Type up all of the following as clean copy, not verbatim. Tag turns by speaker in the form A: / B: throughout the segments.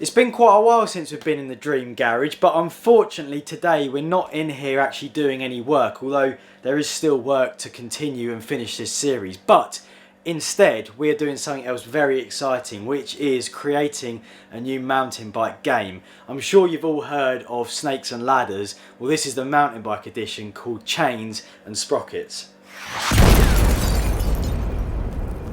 A: It's been quite a while since we've been in the Dream Garage, but unfortunately today we're not in here actually doing any work, although there is still work to continue and finish this series. But instead we're doing something else very exciting, which is creating a new mountain bike game. I'm sure you've all heard of Snakes and Ladders. Well, this is the mountain bike edition called Chains and Sprockets.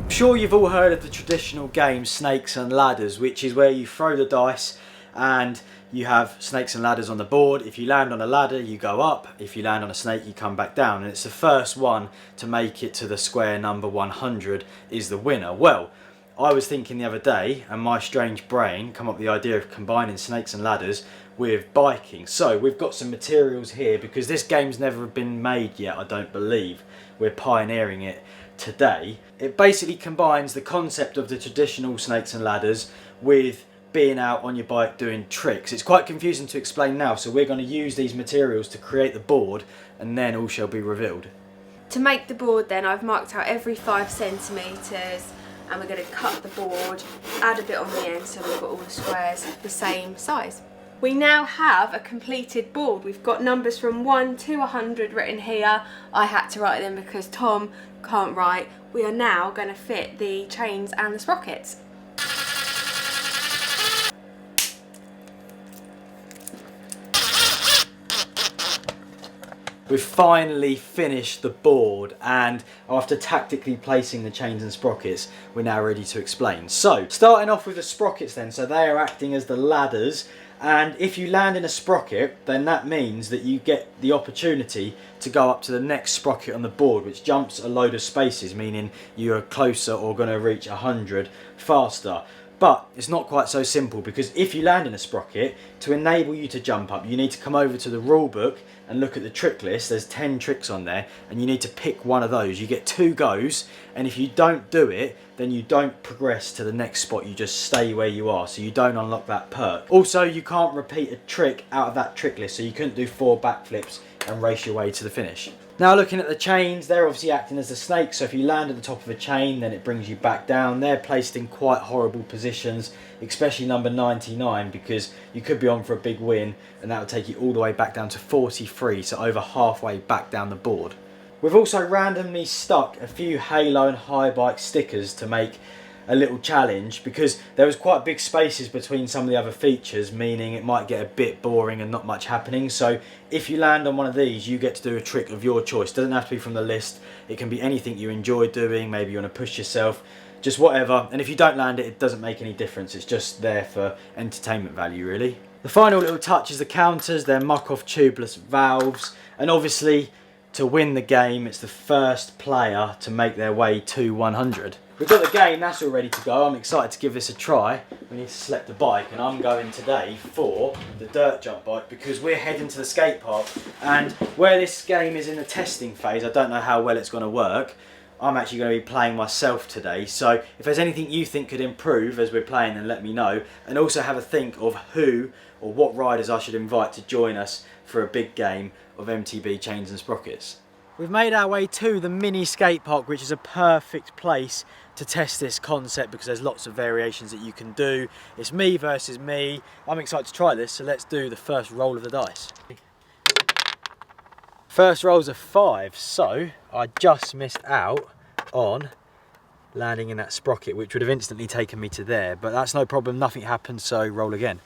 A: I'm sure you've all heard of the traditional game Snakes and Ladders, which is where you throw the dice and you have snakes and ladders on the board. If you land on a ladder, you go up. If you land on a snake, you come back down. And it's the first one to make it to the square number 100 is the winner. Well, I was thinking the other day, and my strange brain come up with the idea of combining snakes and ladders with biking. So we've got some materials here because this game's never been made yet, I don't believe. We're pioneering it today. It basically combines the concept of the traditional snakes and ladders with being out on your bike doing tricks. It's quite confusing to explain now, so we're going to use these materials to create the board and then all shall be revealed.
B: To make the board then, I've marked out every 5 centimetres and we're going to cut the board, add a bit on the end so we've got all the squares the same size. We now have a completed board. We've got numbers from 1 to 100 written here. I had to write them because Tom can't write. We are now going to fit the chains and the sprockets.
A: We've finally finished the board, and after tactically placing the chains and sprockets, we're now ready to explain. So, starting off with the sprockets then, so they are acting as the ladders, and if you land in a sprocket, then that means that you get the opportunity to go up to the next sprocket on the board, which jumps a load of spaces, meaning you're closer or going to reach 100 faster. But it's not quite so simple, because if you land in a sprocket, to enable you to jump up, you need to come over to the rule book and look at the trick list. There's 10 tricks on there and you need to pick one of those. You get 2 goes, and if you don't do it, then you don't progress to the next spot, you just stay where you are, so you don't unlock that perk. Also, you can't repeat a trick out of that trick list, so you couldn't do 4 backflips and race your way to the finish. Now looking at the chains, they're obviously acting as the snakes, so if you land at the top of a chain, then it brings you back down. They're placed in quite horrible positions, especially number 99, because you could be on for a big win and that would take you all the way back down to 43, so over halfway back down the board. We've also randomly stuck a few Halo and High Bike stickers to make a little challenge, because there was quite big spaces between some of the other features, meaning it might get a bit boring and not much happening. So if you land on one of these, you get to do a trick of your choice. It doesn't have to be from the list, it can be anything you enjoy doing. Maybe you want to push yourself, just whatever. And if you don't land it, it doesn't make any difference, it's just there for entertainment value really. The final little touch is the counters. They're muck-off tubeless valves, and obviously to win the game, it's the first player to make their way to 100. We've got the game, that's all ready to go. I'm excited to give this a try. We need to select the bike, and I'm going today for the dirt jump bike because we're heading to the skate park, and where this game is in the testing phase, I don't know how well it's going to work. I'm actually going to be playing myself today, so if there's anything you think could improve as we're playing, then let me know. And also have a think of who or what riders I should invite to join us for a big game of MTB Chains and Sprockets. We've made our way to the mini skate park, which is a perfect place to test this concept because there's lots of variations that you can do. It's me versus me. I'm excited to try this, so let's do the first roll of the dice. First roll's a 5, so I just missed out on landing in that sprocket, which would have instantly taken me to there, but that's no problem, nothing happened, so roll again.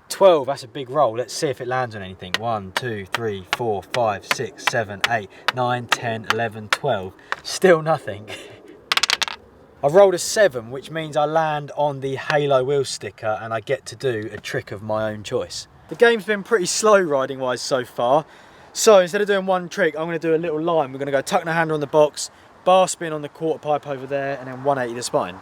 A: 12, that's a big roll. Let's see if it lands on anything. 1, 2, 3, 4, 5, 6, 7, 8, 9, 10, 11, 12. Still nothing. I've rolled a 7, which means I land on the Halo wheel sticker and I get to do a trick of my own choice. The game's been pretty slow riding wise so far. So instead of doing one trick, I'm going to do a little line. We're going to go tuck the handle on the box, bar spin on the quarter pipe over there, and then 180 the spine.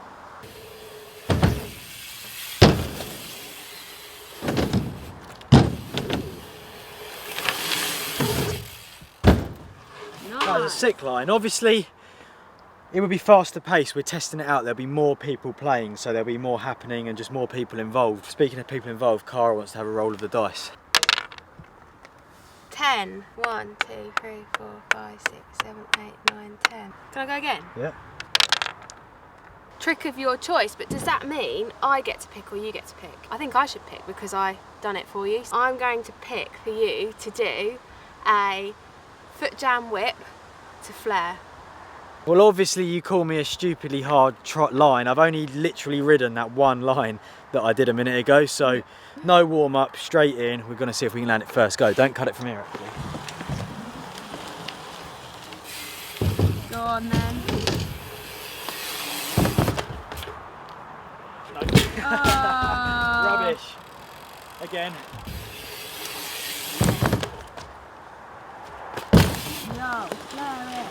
A: That was a sick line. Obviously, it would be faster paced. We're testing it out. There'll be more people playing, so there'll be more happening and just more people involved. Speaking of people involved, Cara wants to have a roll of the dice.
B: 10. 1, 2, 3, 4, 5, 6, 7, 8, 9, 10. Can I go again?
A: Yeah.
B: trick of your choice, but does that mean I get to pick or you get to pick? I think I should pick because I done it for you. So I'm going to pick for you to do a foot jam whip to flare.
A: Well, obviously you call me a stupidly hard line. I've only literally ridden that one line that I did a minute ago, so no warm up, straight in. We're gonna see if we can land it first. Go, don't cut it from here actually.
B: Go on then.
A: No.
B: Oh.
A: Rubbish. Again.
B: No, flare it.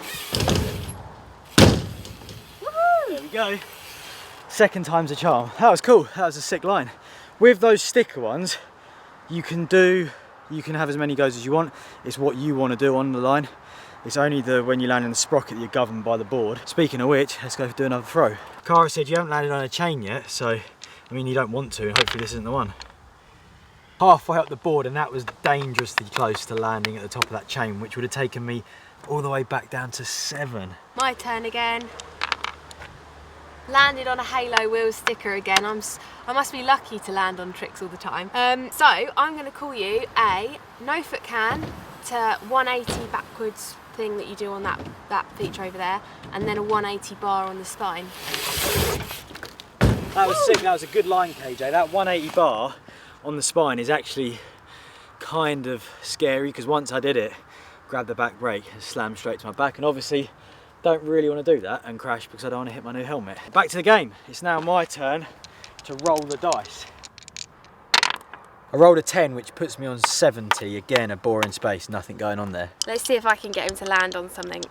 A: There we go. Second time's a charm. That was cool. That was a sick line. With those sticker ones, you can have as many goes as you want. It's what you want to do on the line. It's only when you land in the sprocket that you're governed by the board. Speaking of which, let's go do another throw. Cara said you haven't landed on a chain yet, so I mean you don't want to, and hopefully this isn't the one. Halfway up the board, and that was dangerously close to landing at the top of that chain, which would have taken me all the way back down to 7.
B: My turn again. Landed on a halo wheel sticker again. I must be lucky to land on tricks all the time. So I'm going to call you a no foot can to 180 backwards thing that you do on that feature over there, and then a 180 bar on the spine.
A: That was sick. That was a good line, KJ. That 180 bar on the spine is actually kind of scary, because once I did it, grabbed the back brake and slammed straight to my back, and obviously don't really want to do that and crash because I don't want to hit my new helmet. Back to the game. It's now my turn to roll the dice. I rolled a 10, which puts me on 70. Again, a boring space, nothing going on there.
B: Let's see if I can get him to land on something.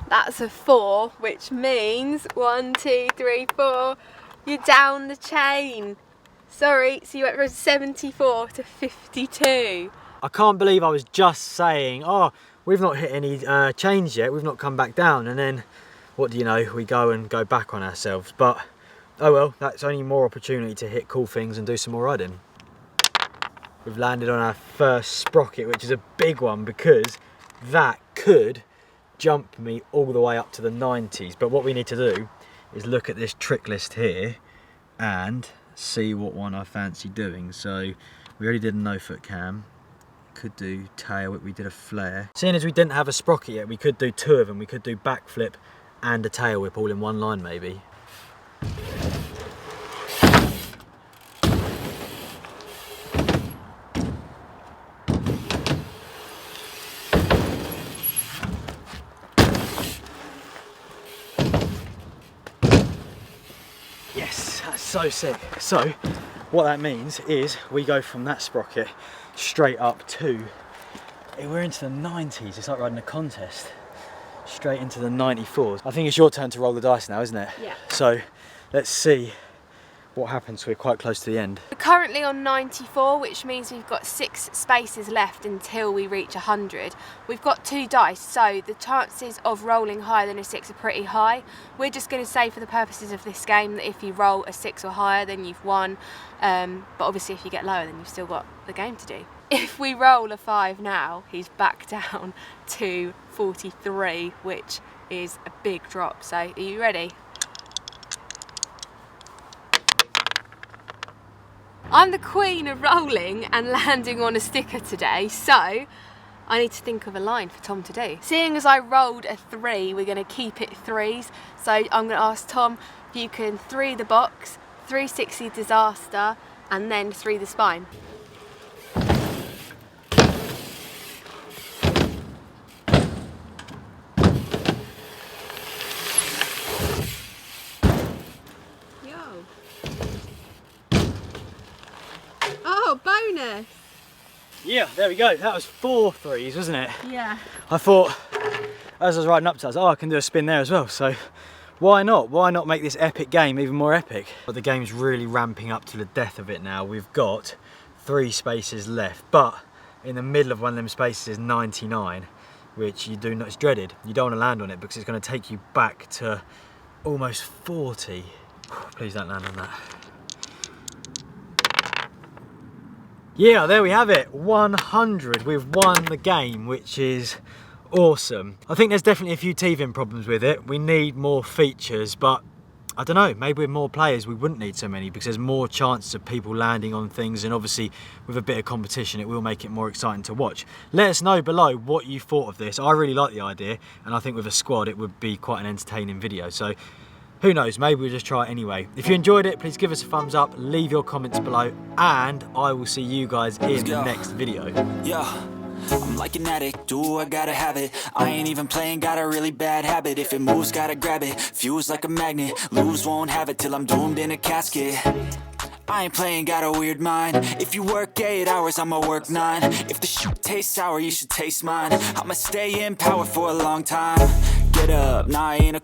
B: That's a 4, which means 1, 2, 3, 4. You're down the chain. Sorry, so you went from 74 to 52.
A: I can't believe I was just saying, oh, we've not hit any chains yet, we've not come back down, and then what do you know, we go back on ourselves. But oh well, that's only more opportunity to hit cool things and do some more riding. We've landed on our first sprocket, which is a big one because that could jump me all the way up to the 90s. But what we need to do is look at this trick list here and see what one I fancy doing. So we already did a no foot cam. Could do tail whip, we did a flare. Seeing as we didn't have a sprocket yet, we could do 2 of them. We could do backflip and a tail whip all in one line maybe. Yes, that's so sick. So what that means is we go from that sprocket straight up to, we're into the 90s. It's like riding a contest. Straight into the 94s. I think it's your turn to roll the dice now, isn't it?
B: Yeah.
A: So let's see what happens. We're quite close to the end.
B: We're currently on 94, which means we've got 6 spaces left until we reach 100. We've got 2 dice, so the chances of rolling higher than a 6 are pretty high. We're just going to say for the purposes of this game that if you roll a 6 or higher, then you've won. But obviously if you get lower, then you've still got the game to do. If we roll a 5 now, he's back down to 43, which is a big drop. So are you ready? I'm the queen of rolling and landing on a sticker today, so I need to think of a line for Tom to do. Seeing as I rolled a 3, we're going to keep it 3s. So I'm going to ask Tom if you can 3 the box, 360 disaster, and then 3 the spine. Oh, bonus!
A: Yeah, there we go. That was 4 3s, wasn't it?
B: Yeah.
A: I thought, as I was riding up to it, I was like, oh, I can do a spin there as well. So why not? Why not make this epic game even more epic? But the game's really ramping up to the death of it now. We've got 3 spaces left, but in the middle of one of them spaces is 99, which you do not, it's dreaded. You don't want to land on it because it's going to take you back to almost 40. Please don't land on that. Yeah, there we have it, 100. We've won the game, which is Awesome. I think there's definitely a few teething problems with it. We need more features, but I don't know, maybe with more players we wouldn't need so many because there's more chances of people landing on things, and obviously with a bit of competition it will make it more exciting to watch. Let us know below what you thought of this. I really like the idea, and I think with a squad it would be quite an entertaining video. So who knows, maybe we'll just try it anyway. If you enjoyed it, please give us a thumbs up, leave your comments below, and I will see you guys in the next video.
C: Yeah. I'm like an addict, do I gotta have it. I ain't even playing, got a really bad habit. If it moves, gotta grab it, fuse like a magnet. Lose, won't have it till I'm doomed in a casket. I ain't playing, got a weird mind. If you work 8 hours, I'ma work 9. If the shoot tastes sour, you should taste mine. I'ma stay in power for a long time. Get up, nah, I ain't a